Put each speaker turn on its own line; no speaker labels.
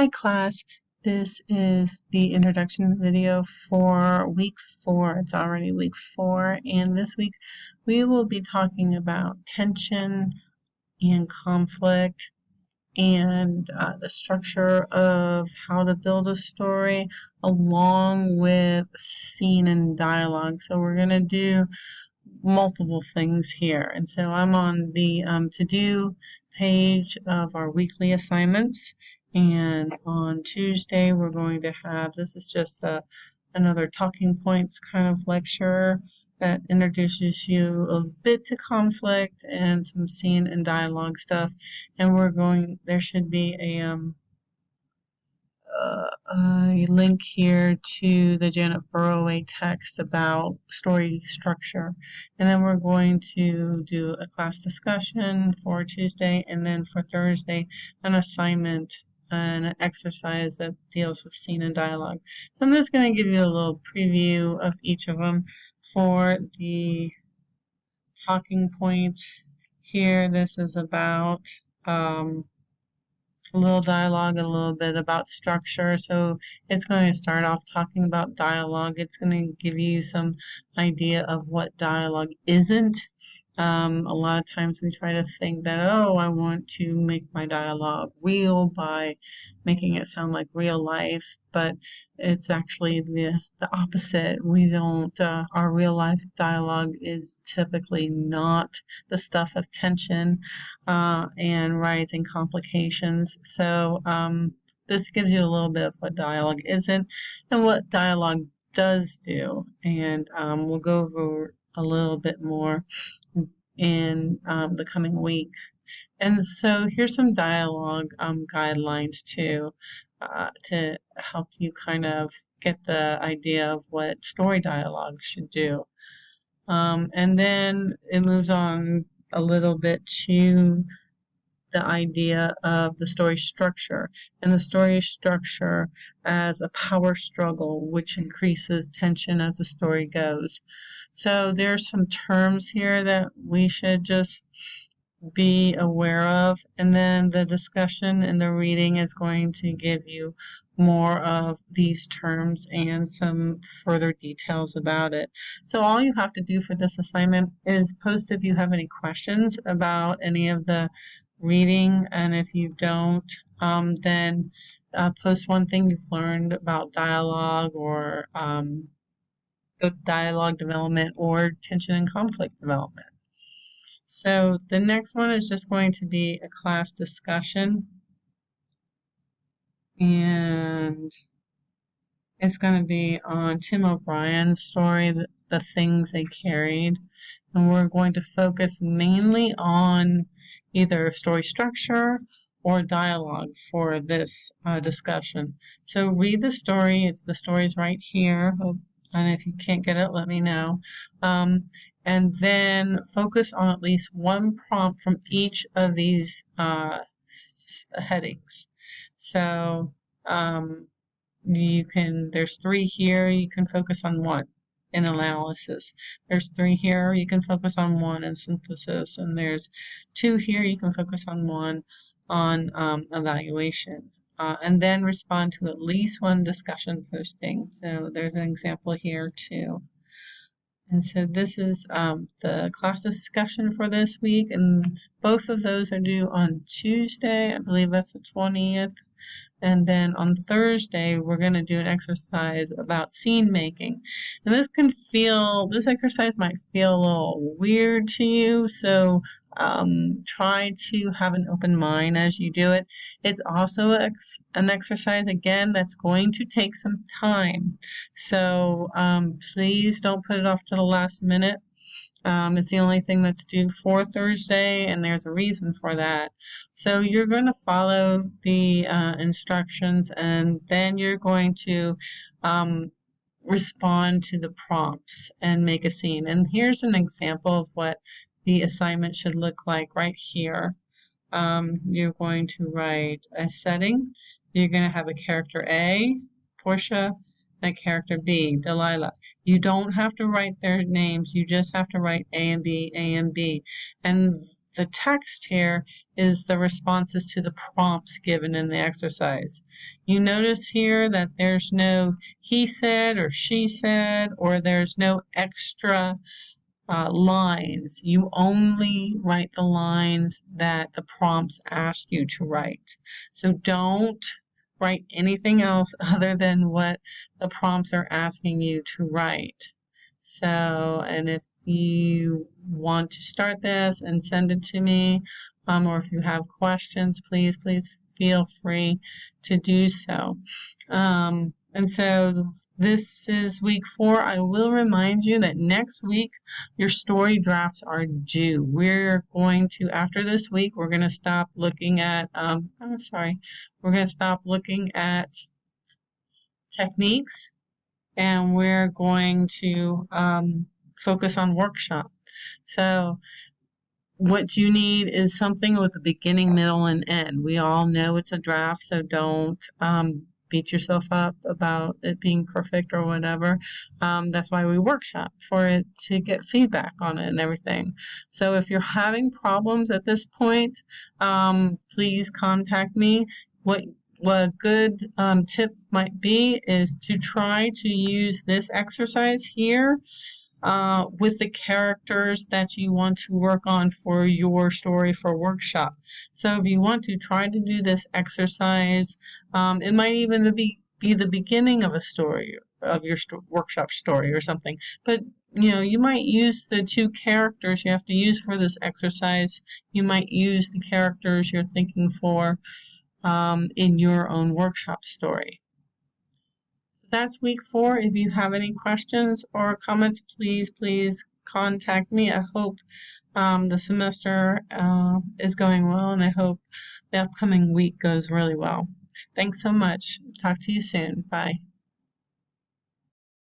Hi class, this is the introduction video for week 4. It's already week 4, and this week we will be talking about tension and conflict and the structure of how to build a story along with scene and dialogue. So we're going to do multiple things here. And so I'm on the to-do page of our weekly assignments. And on Tuesday, we're going to have, this is just another talking points kind of lecture that introduces you a bit to conflict and some scene and dialogue stuff. And there should be a link here to the Janet Burroway text about story structure. And then we're going to do a class discussion for Tuesday, and then for Thursday, an assignment and an exercise that deals with scene and dialogue. So I'm just going to give you a little preview of each of them. For the talking points here, this is about a little dialogue, a little bit about structure. So it's going to start off talking about dialogue. It's going to give you some idea of what dialogue isn't. A lot of times we try to think that, oh, I want to make my dialogue real by making it sound like real life, but it's actually the opposite. We don't, our real life dialogue is typically not the stuff of tension and rising complications. So this gives you a little bit of what dialogue isn't and what dialogue does do. And we'll go over a little bit more in the coming week. And so here's some dialogue guidelines too to help you kind of get the idea of what story dialogue should do. And then it moves on a little bit to the idea of the story structure, and the story structure as a power struggle which increases tension as the story goes. So there's some terms here that we should just be aware of, and then the discussion and the reading is going to give you more of these terms and some further details about it. So all you have to do for this assignment is post if you have any questions about any of the reading, and if you don't, then post one thing you've learned about dialogue or dialogue development or tension and conflict development. So the next one is just going to be a class discussion, and it's going to be on Tim O'Brien's story, The Things They Carried, and we're going to focus mainly on either story structure or dialogue for this discussion. So read the story. The story's right here, and if you can't get it, let me know. And then focus on at least one prompt from each of these headings. So there's 3 here, you can focus on 1 in analysis. There's 3 here, you can focus on 1 in synthesis, and there's 2 here, you can focus on 1 on evaluation. And then respond to at least 1 discussion posting. So there's an example here too. And so this is the class discussion for this week, and both of those are due on Tuesday. I believe that's the 20th. And then on Thursday, we're going to do an exercise about scene making. And this exercise might feel a little weird to you, so try to have an open mind as you do it. It's also an exercise, again, that's going to take some time. So please don't put it off to the last minute. It's the only thing that's due for Thursday, and there's a reason for that. So you're going to follow the instructions, and then you're going to respond to the prompts and make a scene. And here's an example of what the assignment should look like right here. You're going to write a setting. You're going to have a character A, Portia, and a character B, Delilah. You don't have to write their names. You just have to write A and B, A and B. And the text here is the responses to the prompts given in the exercise. You notice here that there's no he said or she said, or there's no extra lines. You only write the lines that the prompts ask you to write. So don't write anything else other than what the prompts are asking you to write. So, and if you want to start this and send it to me, or if you have questions, please feel free to do so. And so this is week 4. I will remind you that next week your story drafts are due. We're going to, after this week, we're going to stop looking at, we're going to stop looking at techniques, and we're going to focus on workshop. So what you need is something with a beginning, middle, and end. We all know it's a draft, so don't beat yourself up about it being perfect or whatever. That's why we workshop, for it to get feedback on it and everything. So if you're having problems at this point, please contact me. What a good tip might be is to try to use this exercise here with the characters that you want to work on for your story for workshop. So if you want to try to do this exercise, it might even be the beginning of a story, of your workshop story or something. But you might use the 2 characters you have to use for this exercise. You might use the characters you're thinking for in your own workshop story. That's week 4. If you have any questions or comments, please contact me. I hope the semester is going well, and I hope the upcoming week goes really well. Thanks so much. Talk to you soon. Bye.